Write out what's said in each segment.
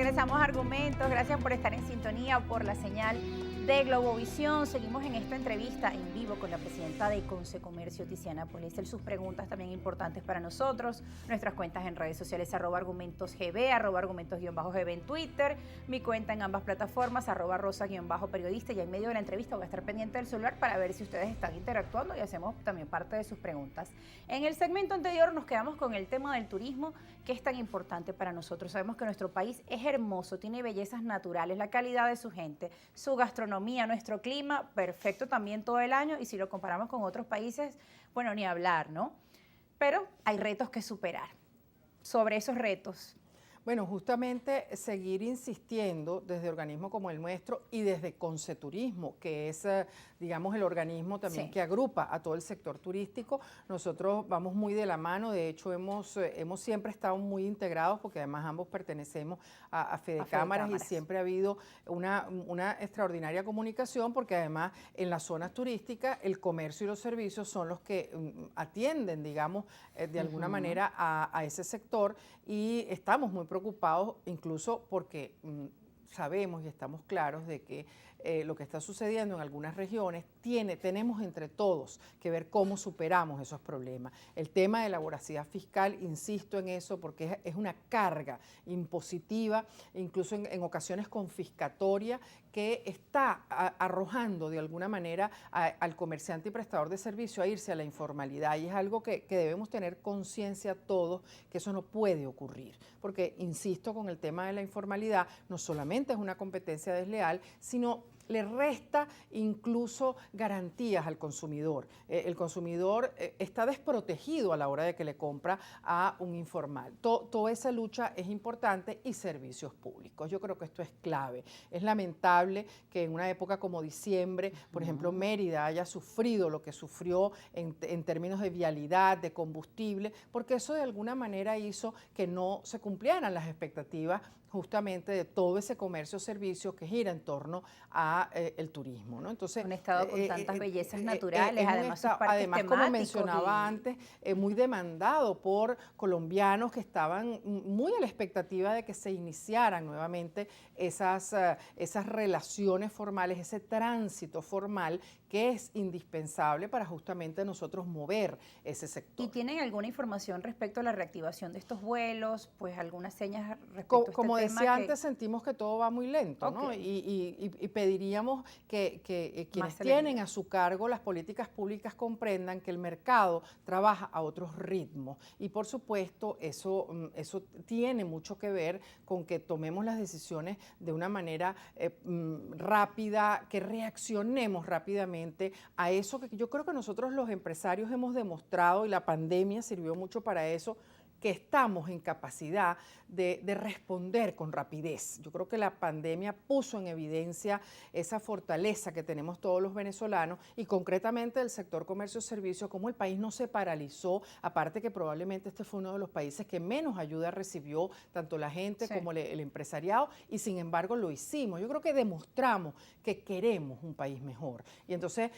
Regresamos a Argumentos. Gracias por estar en sintonía, por la señal de Globovisión. Seguimos en esta entrevista en vivo con la presidenta de Consecomercio, Tiziana Poliéster. Sus preguntas también importantes para nosotros. Nuestras cuentas en redes sociales, @argumentosgb, @argumentos_gb en Twitter. Mi cuenta en ambas plataformas, @rosa_periodista. Y en medio de la entrevista voy a estar pendiente del celular para ver si ustedes están interactuando y hacemos también parte de sus preguntas. En el segmento anterior nos quedamos con el tema del turismo, que es tan importante para nosotros. Sabemos que nuestro país es hermoso, tiene bellezas naturales, la calidad de su gente, su gastronomía, nuestro clima, perfecto también todo el año, y si lo comparamos con otros países, bueno, ni hablar, ¿no? Pero hay retos que superar. Sobre esos retos, Bueno, justamente seguir insistiendo desde organismos como el nuestro y desde Conceturismo, que es, digamos, el organismo también que agrupa a todo el sector turístico. Nosotros vamos muy de la mano, de hecho hemos siempre estado muy integrados porque además ambos pertenecemos a Fedecámaras y siempre ha habido una extraordinaria comunicación porque además en las zonas turísticas el comercio y los servicios son los que atienden, digamos, de alguna manera a ese sector, y estamos muy preocupados incluso porque sabemos y estamos claros de que lo que está sucediendo en algunas regiones tenemos entre todos que ver cómo superamos esos problemas. El tema de la voracidad fiscal, insisto en eso, porque es una carga impositiva, incluso en ocasiones confiscatoria, que está arrojando de alguna manera al comerciante y prestador de servicio a irse a la informalidad, y es algo que debemos tener conciencia todos, que eso no puede ocurrir, porque insisto con el tema de la informalidad, no solamente es una competencia desleal, sino le resta incluso garantías al consumidor. El consumidor está desprotegido a la hora de que le compra a un informal. Toda esa lucha es importante, y servicios públicos. Yo creo que esto es clave. Es lamentable que en una época como diciembre, por ejemplo, Mérida haya sufrido lo que sufrió en términos de vialidad, de combustible, porque eso de alguna manera hizo que no se cumplieran las expectativas justamente de todo ese comercio servicio que gira en torno a el turismo, ¿no? Entonces, un estado con tantas bellezas naturales, además sus parques además, como mencionaba antes, muy demandado por colombianos que estaban muy a la expectativa de que se iniciaran nuevamente esas relaciones formales, ese tránsito formal que es indispensable para justamente nosotros mover ese sector. ¿Y tienen alguna información respecto a la reactivación de estos vuelos? Pues algunas señas respecto a este como tema. Decía antes, sentimos que todo va muy lento, ¿no? Y pediríamos que quienes tienen a su cargo las políticas públicas comprendan que el mercado trabaja a otros ritmos, y por supuesto eso tiene mucho que ver con que tomemos las decisiones de una manera rápida, que reaccionemos rápidamente a eso que yo creo que nosotros los empresarios hemos demostrado, y la pandemia sirvió mucho para eso, que estamos en capacidad de responder con rapidez. Yo creo que la pandemia puso en evidencia esa fortaleza que tenemos todos los venezolanos, y concretamente del sector comercio-servicio, como el país no se paralizó, aparte que probablemente este fue uno de los países que menos ayuda recibió, tanto la gente como el empresariado, y sin embargo lo hicimos. Yo creo que demostramos que queremos un país mejor, y entonces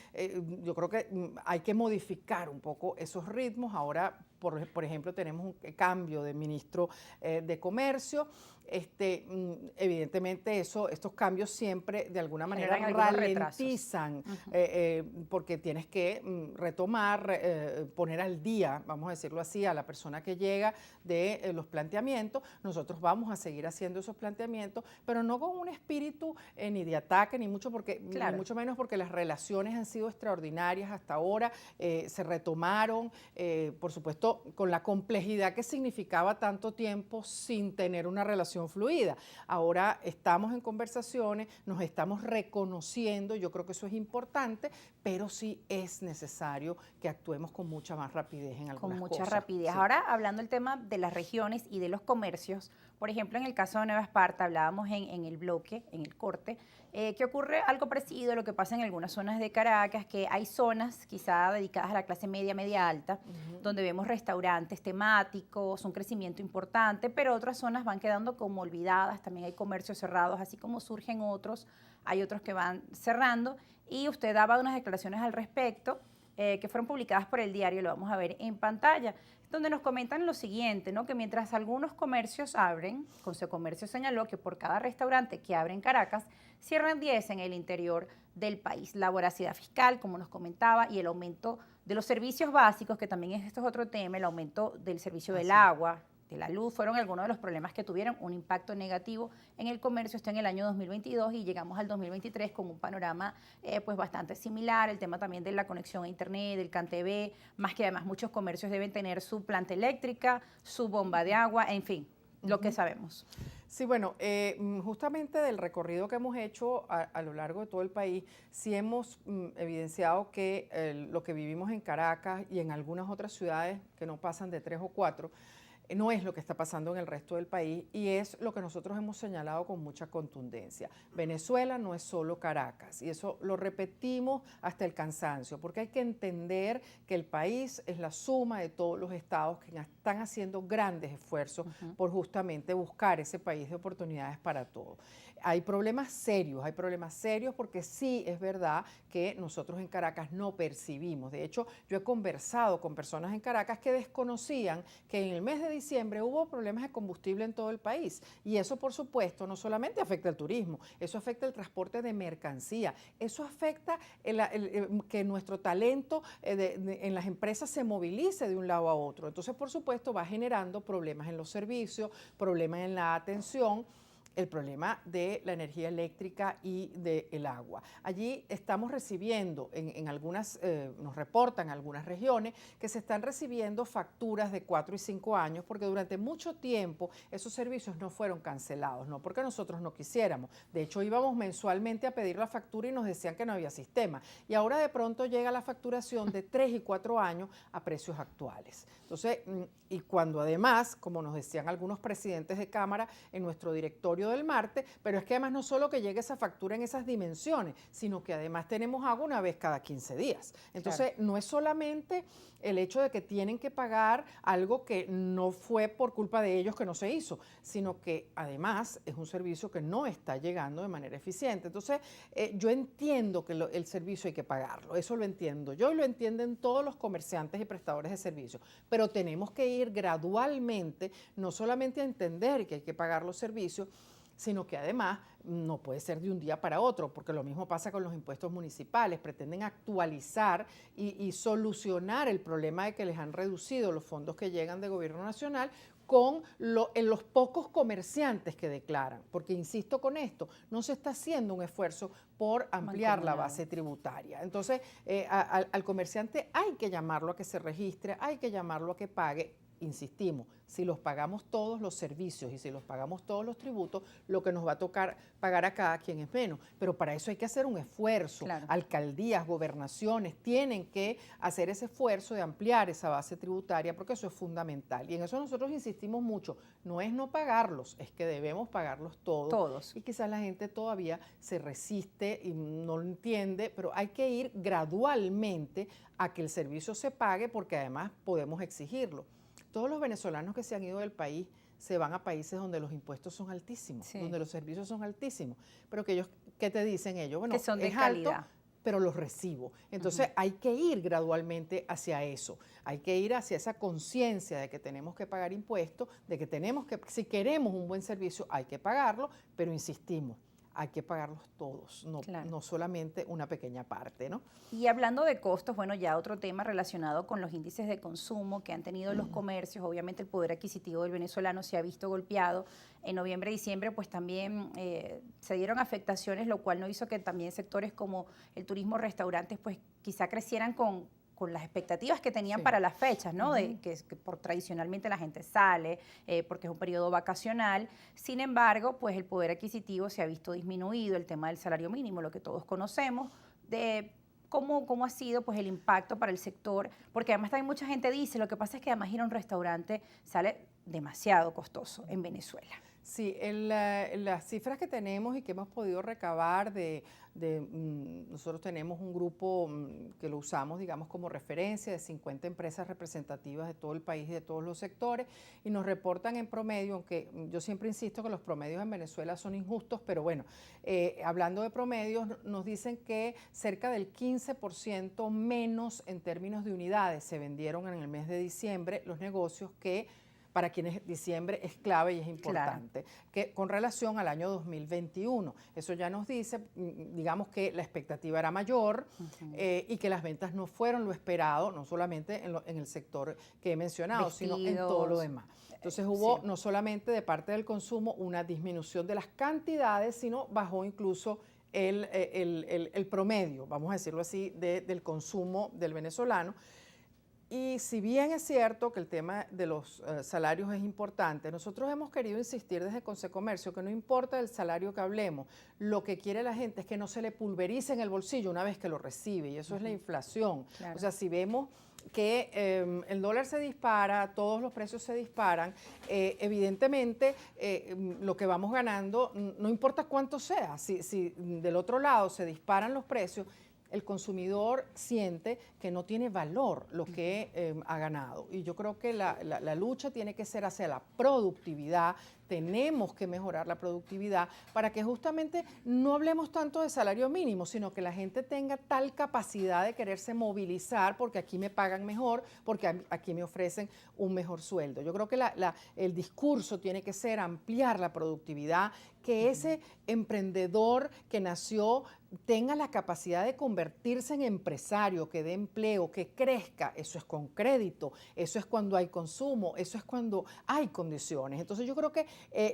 yo creo que hay que modificar un poco esos ritmos. Ahora, por ejemplo, tenemos un cambio de ministro de Comercio. Evidentemente estos cambios siempre de alguna manera ralentizan, porque tienes que retomar, poner al día, vamos a decirlo así, a la persona que llega de los planteamientos. Nosotros vamos a seguir haciendo esos planteamientos, pero no con un espíritu ni de ataque, ni mucho menos, porque las relaciones han sido extraordinarias hasta ahora, se retomaron, por supuesto, con la complejidad que significaba tanto tiempo sin tener una relación fluida. Ahora estamos en conversaciones, nos estamos reconociendo, yo creo que eso es importante, pero sí es necesario que actuemos con mucha más rapidez en algunas cosas. Con mucha rapidez. Sí. Ahora, hablando del tema de las regiones y de los comercios, por ejemplo, en el caso de Nueva Esparta, hablábamos en el bloque, en el corte, que ocurre algo parecido a lo que pasa en algunas zonas de Caracas, que hay zonas quizá dedicadas a la clase media, media alta, donde vemos restaurantes temáticos, un crecimiento importante, pero otras zonas van quedando como olvidadas, también hay comercios cerrados, así como surgen otros, hay otros que van cerrando, y usted daba unas declaraciones al respecto, que fueron publicadas por el diario, lo vamos a ver en pantalla, donde nos comentan lo siguiente, ¿no? Que mientras algunos comercios abren, Consecomercio señaló que por cada restaurante que abre en Caracas, cierran 10 en el interior del país. La voracidad fiscal, como nos comentaba, y el aumento de los servicios básicos, que también esto es otro tema, el aumento del servicio del agua, de la luz, fueron algunos de los problemas que tuvieron un impacto negativo en el comercio. Esto en el año 2022 y llegamos al 2023 con un panorama pues bastante similar. El tema también de la conexión a internet, del CanTV, más que además muchos comercios deben tener su planta eléctrica, su bomba de agua, en fin, lo que sabemos. Sí, bueno, justamente del recorrido que hemos hecho a lo largo de todo el país, sí hemos evidenciado que lo que vivimos en Caracas y en algunas otras ciudades que no pasan de 3 o 4, no es lo que está pasando en el resto del país y es lo que nosotros hemos señalado con mucha contundencia. Venezuela no es solo Caracas y eso lo repetimos hasta el cansancio, porque hay que entender que el país es la suma de todos los estados que están haciendo grandes esfuerzos por justamente buscar ese país de oportunidades para todos. Hay problemas serios porque sí es verdad que nosotros en Caracas no percibimos. De hecho, yo he conversado con personas en Caracas que desconocían que en el mes de diciembre hubo problemas de combustible en todo el país. Y eso, por supuesto, no solamente afecta el turismo, eso afecta el transporte de mercancía, eso afecta que nuestro talento en las empresas se movilice de un lado a otro. Entonces, por supuesto, va generando problemas en los servicios, problemas en la atención, el problema de la energía eléctrica y del agua. Allí estamos recibiendo, nos reportan algunas regiones que se están recibiendo facturas de 4 y 5 años porque durante mucho tiempo esos servicios no fueron cancelados, no porque nosotros no quisiéramos. De hecho, íbamos mensualmente a pedir la factura y nos decían que no había sistema. Y ahora de pronto llega la facturación de 3 y 4 años a precios actuales. Entonces, y cuando además, como nos decían algunos presidentes de Cámara en nuestro directorio del martes, pero es que además no solo que llegue esa factura en esas dimensiones, sino que además tenemos agua una vez cada 15 días. Entonces, no es solamente el hecho de que tienen que pagar algo que no fue por culpa de ellos que no se hizo, sino que además es un servicio que no está llegando de manera eficiente. Entonces, yo entiendo que el servicio hay que pagarlo, eso lo entiendo yo y lo entienden todos los comerciantes y prestadores de servicios, pero tenemos que ir gradualmente, no solamente a entender que hay que pagar los servicios, sino que además no puede ser de un día para otro, porque lo mismo pasa con los impuestos municipales, pretenden actualizar y solucionar el problema de que les han reducido los fondos que llegan de gobierno nacional con los pocos comerciantes que declaran, porque insisto con esto, no se está haciendo un esfuerzo por ampliar la base tributaria. Entonces, al comerciante hay que llamarlo a que se registre, hay que llamarlo a que pague. Insistimos, si los pagamos todos los servicios y si los pagamos todos los tributos, lo que nos va a tocar pagar a cada quien es menos. Pero para eso hay que hacer un esfuerzo. Claro. Alcaldías, gobernaciones tienen que hacer ese esfuerzo de ampliar esa base tributaria porque eso es fundamental. Y en eso nosotros insistimos mucho. No es no pagarlos, es que debemos pagarlos todos. Y quizás la gente todavía se resiste y no lo entiende, pero hay que ir gradualmente a que el servicio se pague porque además podemos exigirlo. Todos los venezolanos que se han ido del país se van a países donde los impuestos son altísimos, donde los servicios son altísimos. Pero que ellos, ¿qué te dicen ellos? Bueno, que son de es calidad. Alto, pero los recibo. Entonces hay que ir gradualmente hacia eso. Hay que ir hacia esa conciencia de que tenemos que pagar impuestos, de que tenemos que, si queremos un buen servicio, hay que pagarlo, pero insistimos, hay que pagarlos todos, no solamente una pequeña parte, ¿no? Y hablando de costos, bueno, ya otro tema relacionado con los índices de consumo que han tenido los comercios, obviamente el poder adquisitivo del venezolano se ha visto golpeado. En noviembre y diciembre, pues también se dieron afectaciones, lo cual no hizo que también sectores como el turismo, restaurantes, pues quizá crecieran con las expectativas que tenían para las fechas, ¿no? De que por tradicionalmente la gente sale, porque es un periodo vacacional. Sin embargo, pues el poder adquisitivo se ha visto disminuido, el tema del salario mínimo, lo que todos conocemos, de cómo ha sido pues el impacto para el sector, porque además también mucha gente dice, lo que pasa es que además ir a un restaurante sale demasiado costoso en Venezuela. Sí, las cifras que tenemos y que hemos podido recabar nosotros tenemos un grupo que lo usamos, digamos, como referencia de 50 empresas representativas de todo el país y de todos los sectores, y nos reportan en promedio, aunque yo siempre insisto que los promedios en Venezuela son injustos, pero bueno, hablando de promedios, nos dicen que cerca del 15% menos en términos de unidades se vendieron en el mes de diciembre los negocios que para quienes diciembre es clave y es importante, claro, que con relación al año 2021. Eso ya nos dice, digamos, que la expectativa era mayor y que las ventas no fueron lo esperado, no solamente en el sector que he mencionado, vestidos, sino en todo lo demás. Entonces hubo no solamente de parte del consumo una disminución de las cantidades, sino bajó incluso el promedio, vamos a decirlo así, del consumo del venezolano. Y si bien es cierto que el tema de los salarios es importante, nosotros hemos querido insistir desde Consecomercio que no importa el salario que hablemos, lo que quiere la gente es que no se le pulverice en el bolsillo una vez que lo recibe, y eso es la inflación. Claro. O sea, si vemos que el dólar se dispara, todos los precios se disparan, evidentemente lo que vamos ganando, no importa cuánto sea, si del otro lado se disparan los precios, el consumidor siente que no tiene valor lo que ha ganado. Y yo creo que la lucha tiene que ser hacia la productividad. Tenemos que mejorar la productividad para que justamente no hablemos tanto de salario mínimo, sino que la gente tenga tal capacidad de quererse movilizar porque aquí me pagan mejor, porque aquí me ofrecen un mejor sueldo. Yo creo que el discurso tiene que ser ampliar la productividad, que ese emprendedor que nació tenga la capacidad de convertirse en empresario, que dé empleo, que crezca. Eso es con crédito, eso es cuando hay consumo, eso es cuando hay condiciones. Entonces yo creo que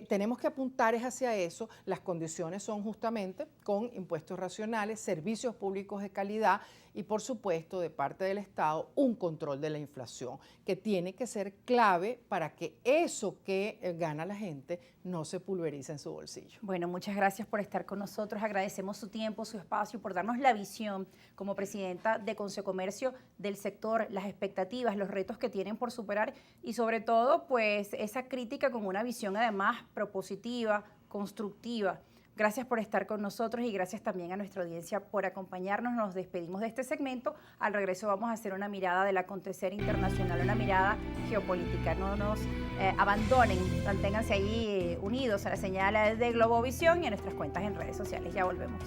tenemos que apuntar hacia eso. Las condiciones son justamente con impuestos racionales, servicios públicos de calidad y, por supuesto, de parte del Estado, un control de la inflación, que tiene que ser clave para que eso que gana la gente no se pulverice en su bolsillo. Bueno, muchas gracias por estar con nosotros. Agradecemos su tiempo, su espacio, por darnos la visión como presidenta de Consecomercio del sector, las expectativas, los retos que tienen por superar y, sobre todo, pues esa crítica con una visión además propositiva, constructiva. Gracias por estar con nosotros y gracias también a nuestra audiencia por acompañarnos. Nos despedimos de este segmento. Al regreso vamos a hacer una mirada del acontecer internacional, una mirada geopolítica. No nos abandonen, manténganse ahí unidos a la señal de Globovisión y a nuestras cuentas en redes sociales. Ya volvemos.